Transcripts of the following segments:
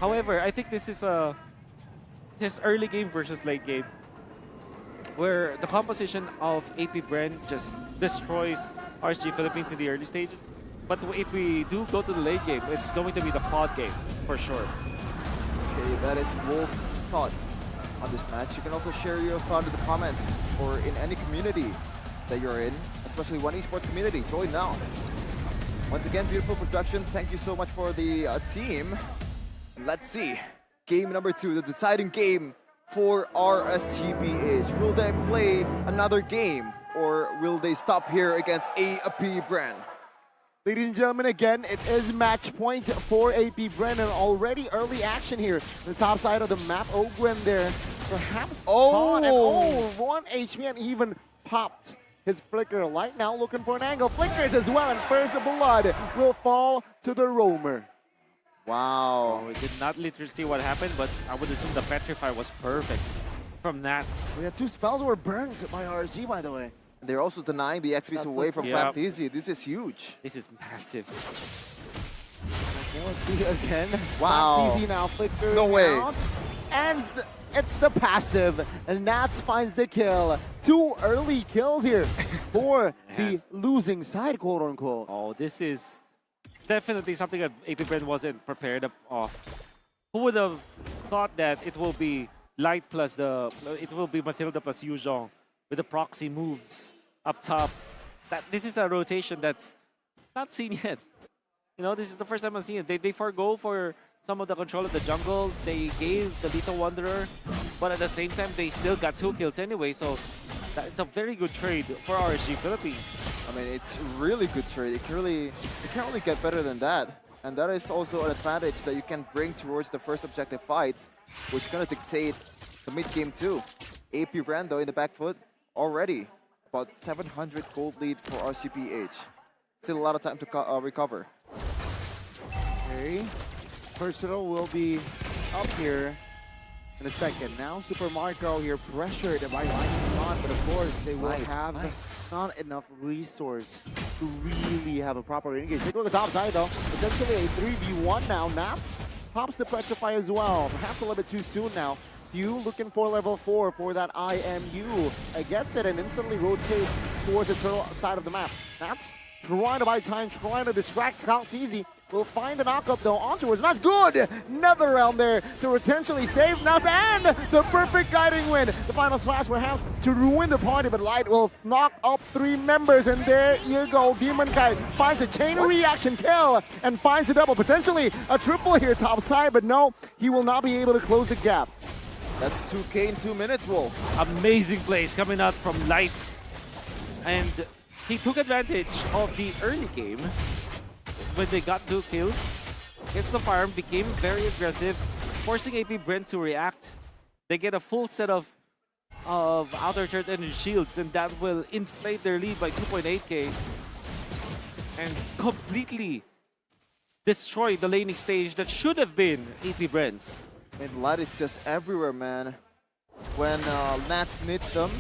However, I think this is early game versus late game, where the composition of AP BREN just destroys RSG Philippines in the early stages. But if we do go to the late game, it's going to be the COD game for sure. Okay, that is Wolf thought on this match. You can also share your thought in the comments or in any community that you're in, especially one esports community. Join now. Once again, beautiful production. Thank you so much for the team. And let's see. Game number 2, the deciding game for RSGPH. Will they play another game or will they stop here against AP BREN? Ladies and gentlemen, again, it is match point for AP BREN and already early action here. The top side of the map, Ogwen there, perhaps caught and 1 HP and even popped his flicker light. Now looking for an angle, flickers as well, and first the blood will fall to the roamer. Wow. We did not literally see what happened, but I would assume the Petrify was perfect from Nats. We had 2 spells that were burned by RSG, by the way. They're also denying the XPs away from Flapteasy. This is huge. This is massive. Okay, let's see again. Wow. Flapteasy now flickering No way. out. And it's the passive. And Nats finds the kill. 2 early kills here for the losing side, quote unquote. Oh, this is definitely something that AP BREN wasn't prepared of. Who would have thought that it will be Light plus it will be Matilda plus Yuzhong with the proxy moves up top. This is a rotation that's not seen yet. You know, this is the first time I've seen it. They forgo for some of the control of the jungle. They gave the Little Wanderer, but at the same time, they still got 2 kills anyway. So it's a very good trade for RSG Philippines. I mean, it's really good trade. It can't really get better than that. And that is also an advantage that you can bring towards the first objective fights, which is going to dictate the mid-game too. AP BREN, though, in the back foot already. About 700 gold lead for RSGPH. Still a lot of time to recover. Okay. Personal will be up here in a second. Now Super Marco here pressured by Lightning Rod, but of course they will have not enough resource to really have a proper engage. Take a look at the top side though. Essentially a 3v1 now. Naps pops the Petrify as well. Perhaps a little bit too soon now. Hugh looking for level 4 for that IMU. Gets it and instantly rotates towards the turtle side of the map. Naps trying to buy time, trying to distract Flapteasy. Will find the knockup though onwards. That's good! Another round there to potentially save Nuts and the perfect guiding win. The final slash perhaps to ruin the party, but Light will knock up 3 members, and there you go. Demon Kite finds a chain reaction kill and finds a double. Potentially a triple here top side, but no, he will not be able to close the gap. That's 2K in 2 minutes, Wolf. Amazing plays coming out from Light. And he took advantage of the early game when they got 2 kills. Gets the farm, became very aggressive, forcing AP BREN to react. They get a full set of outer turret energy shields, and that will inflate their lead by 2.8k and completely destroy the laning stage that should have been AP BREN's. And Light is just everywhere, man. When Nats hit him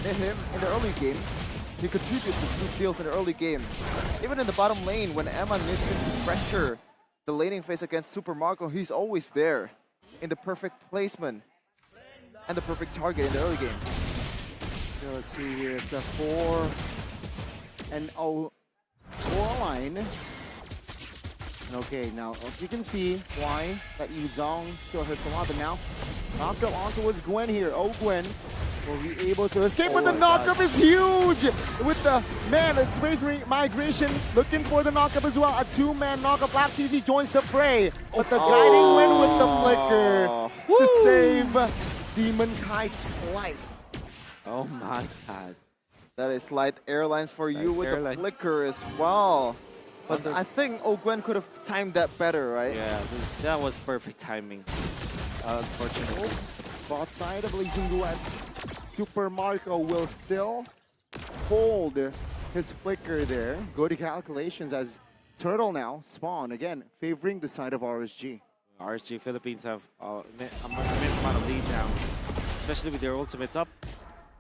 in the early game, he contributes to 2 kills in the early game. Even in the bottom lane, when Emma needs him to pressure the laning phase against Super Marco, he's always there in the perfect placement and the perfect target in the early game. So let's see here, it's a 4-0 line. Okay, now as you can see why that Yuzhong still hurts a lot, but now knocked up on towards Gwen here. Oh, Gwen will be able to escape, but the knockup is huge! With the it's Space Migration looking for the knockup as well. A 2-man knockup. Flapteasy joins the fray, but the guiding win with the flicker to save Demon Kite's life. Oh my god. That is Light Airlines for you with the flicker as well. But I think Ogwen could have timed that better, right? Yeah, that was perfect timing. Unfortunately. Bot side of Blazing Duets. Super Marco will still hold his flicker there. Good calculations as Turtle now spawn again, favoring the side of RSG. RSG Philippines have a immense amount of lead now, especially with their ultimates up.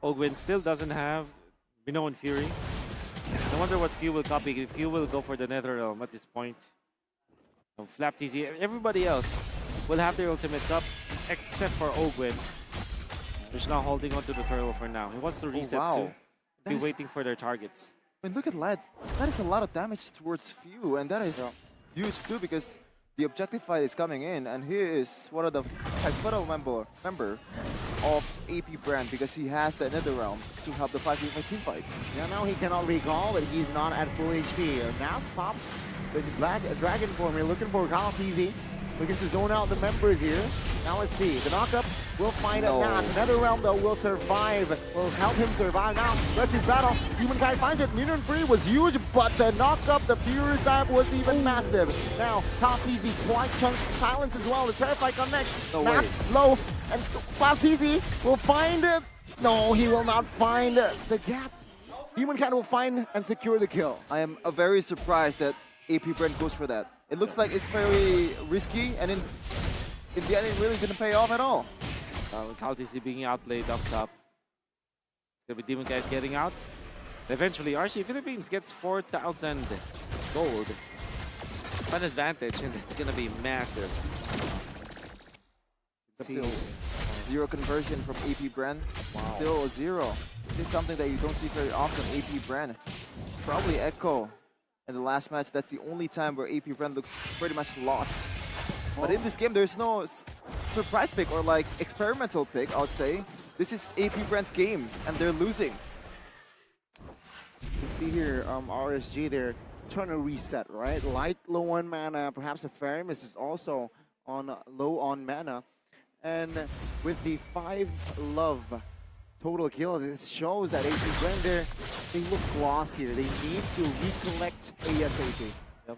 Ogwen still doesn't have Bino and Fury. I wonder what Few will copy. If Few will go for the Nether Realm at this point. Flapteasy, everybody else will have their ultimates up, except for Ogwin, who's now holding on to the turtle for now. He wants to reset wow. too. Be That is- waiting for their targets. I mean, look at Lad. That is a lot of damage towards Few, and that is huge too because the objective fight is coming in, and he is one of the pivotal member of AP Brand because he has the Nether Realm to help the 5v5 team fight. Yeah, now he cannot recall, but he's not at full HP. Mouse pops the Black Dragon form here, looking for Kyle TZ. Looking to zone out the members here. Now let's see. The knockup will find a Nats. Another realm though will survive. Will help him survive now. Rescue battle. Humankind finds it. Mutant Free was huge, but the knockup, the pure stab was even massive. Now, Kyle TZ quite chunks silence as well. The Terrify come next. No Nats way. low. And Kyle TZ will find it. No, he will not find the gap. Humankind will find and secure the kill. I am very surprised that AP Brand goes for that. It looks like it's very risky, and in the end, it really didn't pay off at all. Kaltisi being outplayed up top. It's gonna be Demon Guide getting out. Eventually, RSG Philippines gets 4,000 gold. An advantage, and it's gonna be massive. Still, zero conversion from AP Brand. Still a zero. This is something that you don't see very often. AP Brand. Probably Echo. In the last match, that's the only time where AP Brand looks pretty much lost. But in this game, there's no surprise pick or like experimental pick, I would say. This is AP Brand's game, and they're losing. You can see here, RSG, they're trying to reset, right? Light, low on mana. Perhaps the Faramis is also on low on mana. And with the 5 love total kills, it shows that AP Brand, they look lost here. They need to recollect ASAP. Yep.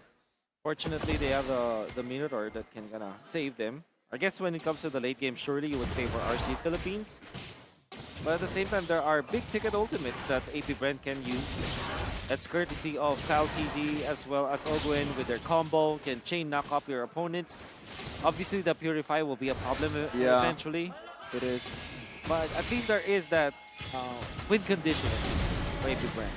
Fortunately, they have the Minotaur that can gonna save them. I guess when it comes to the late game, surely you would favor RSG Philippines. But at the same time, there are big ticket ultimates that AP Brand can use. That's courtesy of Kyle TZ as well as Ogwin with their combo, can chain knock up your opponents. Obviously, the Purify will be a problem eventually. It is. But at least there is that win condition for AP Brand.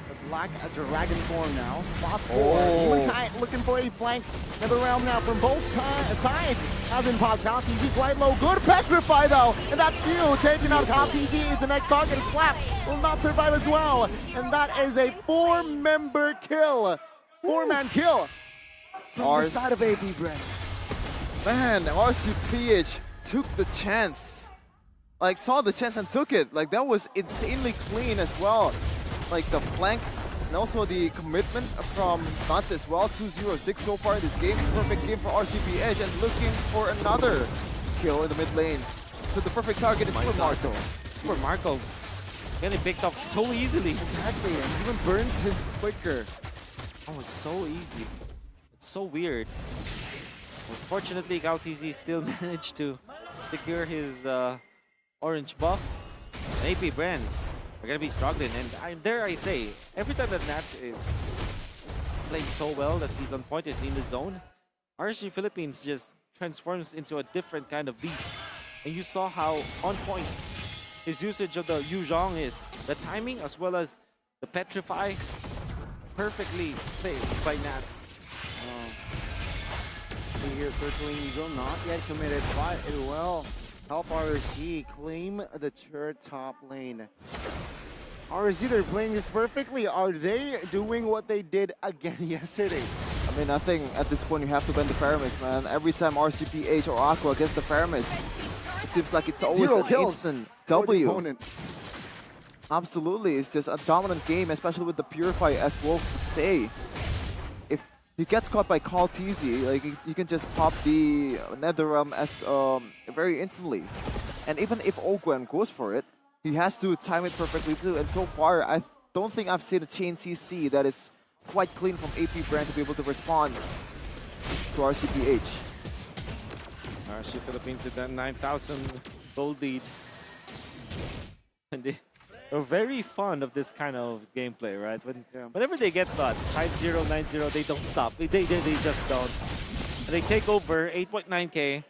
The Black Dragon form now. Spots for Oh. Humankind looking for a flank. Another round now from both sides. Has been popped. Kyle TZ quite low. Good Petrify though. And that's Few. Taking out Kyle TZ is the next target. Flap will not survive as well. And that is a 4-member kill. 4-man kill. From the side of AP Brand. Man, RCPH took the chance. Like, saw the chance and took it. Like, that was insanely clean as well. Like, the flank and also the commitment from Nuts as well. 2-0-6 so far in this game. Perfect game for RCPH and looking for another kill in the mid lane. So the perfect target is for Marco. For Marco, getting picked up so easily. Exactly. And even burns his flicker. Oh, it's so easy. It's so weird. Unfortunately, Kyle TZ still managed to secure his orange buff. And AP Brand are going to be struggling. And dare I say, every time that Nats is playing so well that he's on point, is in the zone, RSG Philippines just transforms into a different kind of beast. And you saw how on point his usage of the Yu Zhong is. The timing as well as the Petrify, perfectly played by Nats. Here circling Eagle, not yet committed, but it will help RSG claim the third top lane. RSG, they're playing this perfectly. Are they doing what they did again yesterday? I mean, I think at this point you have to bend the Faramis, man. Every time RCPH or Aqua gets the Faramis, it seems like it's always an instant W. Opponent. Absolutely, it's just a dominant game, especially with the Purify, as Wolf would say. If he gets caught by Kyle TZ, like you can just pop the NetherRealm as very instantly. And even if Ogwen goes for it, he has to time it perfectly too. And so far, I don't think I've seen a chain CC that is quite clean from AP Brand to be able to respond to RCPH. RSG Philippines with that 9,000 gold lead. And they're very fond of this kind of gameplay, right? Whenever they get caught, 5-0, 9-0, they don't stop. They just don't. And they take over 8.9k.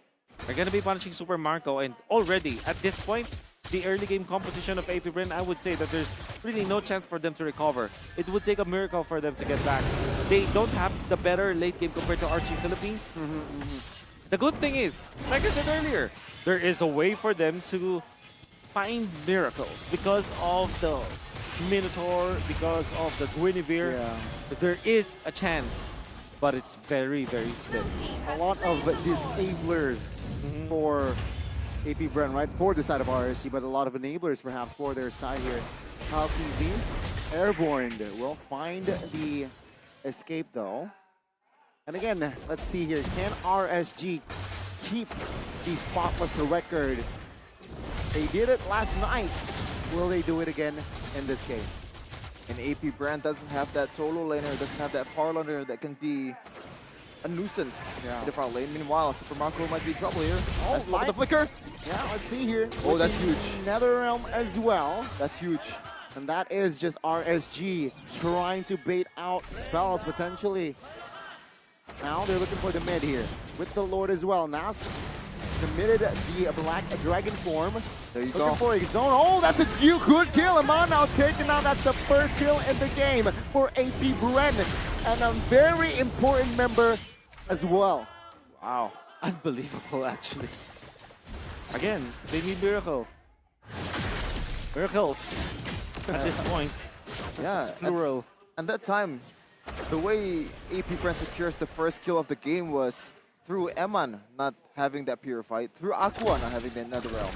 They're going to be punishing Super Marco. And already, at this point, the early game composition of AP Bren, I would say that there's really no chance for them to recover. It would take a miracle for them to get back. They don't have the better late game compared to RSG Philippines. the good thing is, like I said earlier, there is a way for them to find miracles because of the Minotaur, because of the Guinevere. Yeah. There is a chance, but it's very, very slim. A lot of disablers for AP BREN, right? For the side of RSG, but a lot of enablers perhaps for their side here. Kyle TZ, airborne, will find the escape though. And again, let's see here. Can RSG keep the spotless record? They did it last night. Will they do it again in this game? And AP BREN doesn't have that solo laner, doesn't have that far laner that can be a nuisance in the front lane. Meanwhile, Super Marco might be in trouble here. Oh, That's the flicker. Yeah, let's see here. Oh, that's huge. NetherRealm as well. That's huge. And that is just RSG trying to bait out spells potentially. Now they're looking for the mid here with the Lord as well. Nas committed the Black Dragon form. There you Looking go. for a zone. Oh, that's a good kill. Amon now taken out. That's the first kill in the game for AP BREN. And a very important member as well. Wow, unbelievable actually. Again, they need miracle. Miracles at this point. Yeah, It's plural. and that time, the way AP BREN secures the first kill of the game was through Eman not having that purified, through Aqua not having the NetherRealm.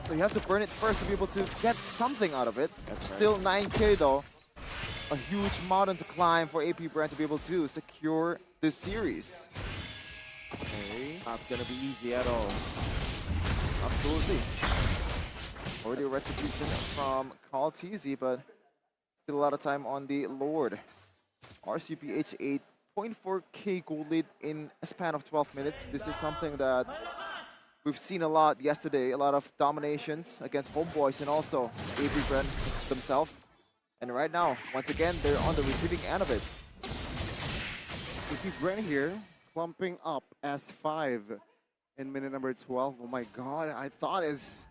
So you have to burn it first to be able to get something out of it. That's Still 9K though. A huge mountain to climb for AP BREN to be able to secure this series. Okay. Not gonna be easy at all. Absolutely. Already a retribution from Carl TZ, but still a lot of time on the Lord. RCPH 8.4K gold lead in a span of 12 minutes. This is something that we've seen a lot yesterday. A lot of dominations against Homeboys and also AP BREN themselves. And right now, once again, they're on the receiving end of it. AP BREN here clumping up S5 in minute number 12. Oh my god, I thought is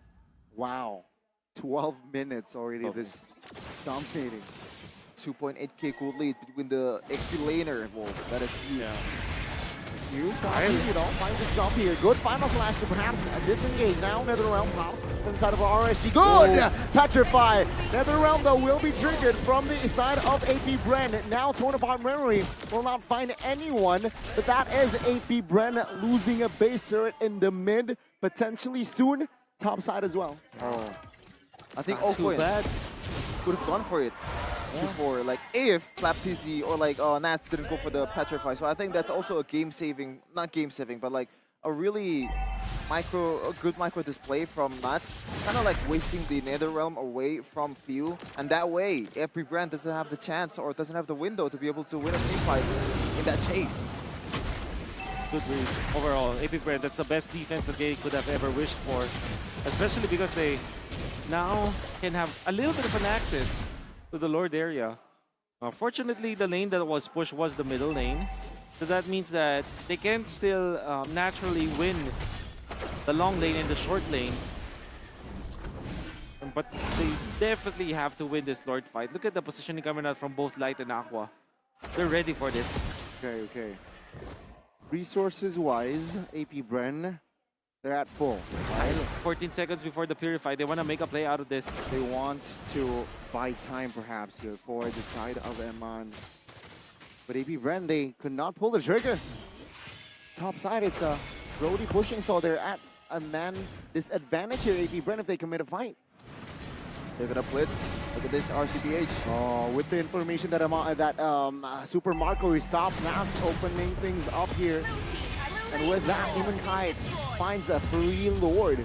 wow. 12 minutes already this dominating. 2.8K gold lead between the XP laner involved. That is huge. Huge. You know, finds a jump here. Good final slash to perhaps disengage. Now NetherRealm pops inside of RSG. Good! Petrify. NetherRealm though will be triggered from the side of AP BREN. Now torn apart memory will not find anyone, but that is AP BREN losing a base turret in the mid, potentially soon top side as well. Oh. I think Not too Oakwood bad. could have gone for it before, like if Flap TZ or like Nats didn't go for the Petrify. So I think that's also a game saving, not game saving, but like a really good micro display from Nats. Kind of like wasting the NetherRealm away from Few. And that way, AP BREN doesn't have the chance or doesn't have the window to be able to win a team fight in that chase. Good read. Overall, AP BREN, that's the best defense that they could have ever wished for. Especially because they now can have a little bit of an access to the Lord area. Fortunately, the lane that was pushed was the middle lane. So that means that they can still naturally win the long lane and the short lane. But they definitely have to win this Lord fight. Look at the positioning coming out from both Light and Aqua. They're ready for this. Okay. Resources-wise, AP BREN, they're at full. Right? 14 seconds before the Purify. They want to make a play out of this. They want to buy time perhaps here for the side of Eman. But AP BREN, they could not pull the trigger. Top side, it's a Brody pushing, so they're at a man disadvantage here, AP BREN, if they commit a fight. They're gonna blitz. Look at this RCPH. Oh, with the information that Super Marco is stopped, Nas opening things up here. And with that, even Kite finds a free Lord.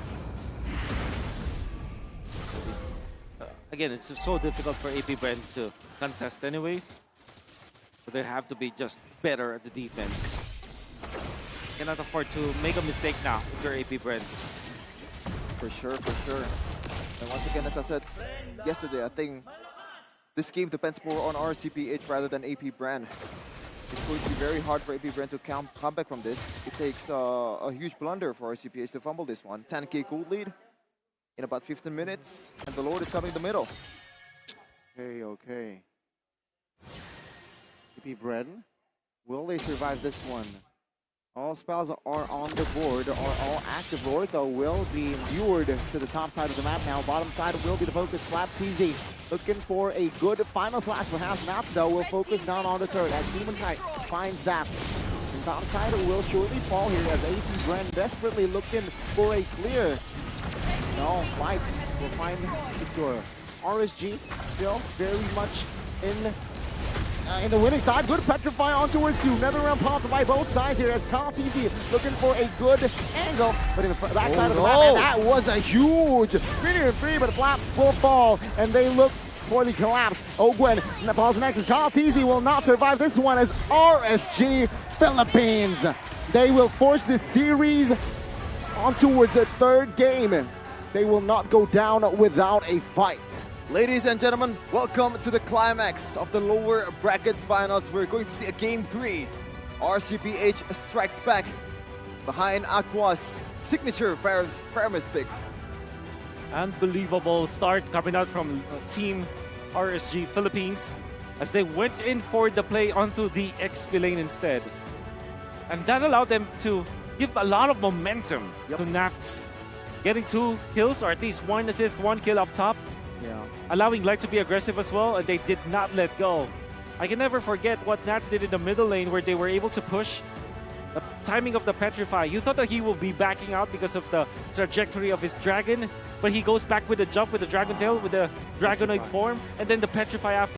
Again, it's so difficult for AP BREN to contest anyways. So they have to be just better at the defense. Cannot afford to make a mistake now if you're AP BREN. For sure. And once again, as I said yesterday, I think this game depends more on RCPH rather than AP BREN. It's going to be very hard for AP BREN to come back from this. It takes a huge blunder for RCPH to fumble this one. 10K gold lead in about 15 minutes, and the Lord is coming in the middle. Okay. AP BREN, will they survive this one? All spells are on the board, are all active. Ortho will be lured to the top side of the map now. Bottom side will be the focus. Flap TZ looking for a good final slash. Perhaps Nats though will focus down on the turret as Demon Knight finds that. And top side will surely fall here as AP BREN desperately looking for a clear. No, Lights will find secure. RSG still very much in the winning side. Good petrify on towards two. Another round popped by both sides here as KTZ looking for a good angle, but in the back side of the map, and that was a huge 3-3, but Flap will fall, and they look for the collapse. Ogwen falls next as KTZ will not survive this one as RSG Philippines. They will force this series on towards the third game. They will not go down without a fight. Ladies and gentlemen, welcome to the climax of the lower bracket finals. We're going to see a game 3. RCPH strikes back behind Aqua's signature Faramis pick. Unbelievable start coming out from Team RSG Philippines as they went in for the play onto the XP lane instead. And that allowed them to give a lot of momentum to Nats, getting 2 kills or at least 1 assist, 1 kill up top. Yeah. Allowing Light to be aggressive as well, and they did not let go. I can never forget what Nats did in the middle lane where they were able to push the timing of the Petrify. You thought that he will be backing out because of the trajectory of his dragon, but he goes back with a jump with the Dragon Tail, with the Dragonoid form, and then the Petrify after.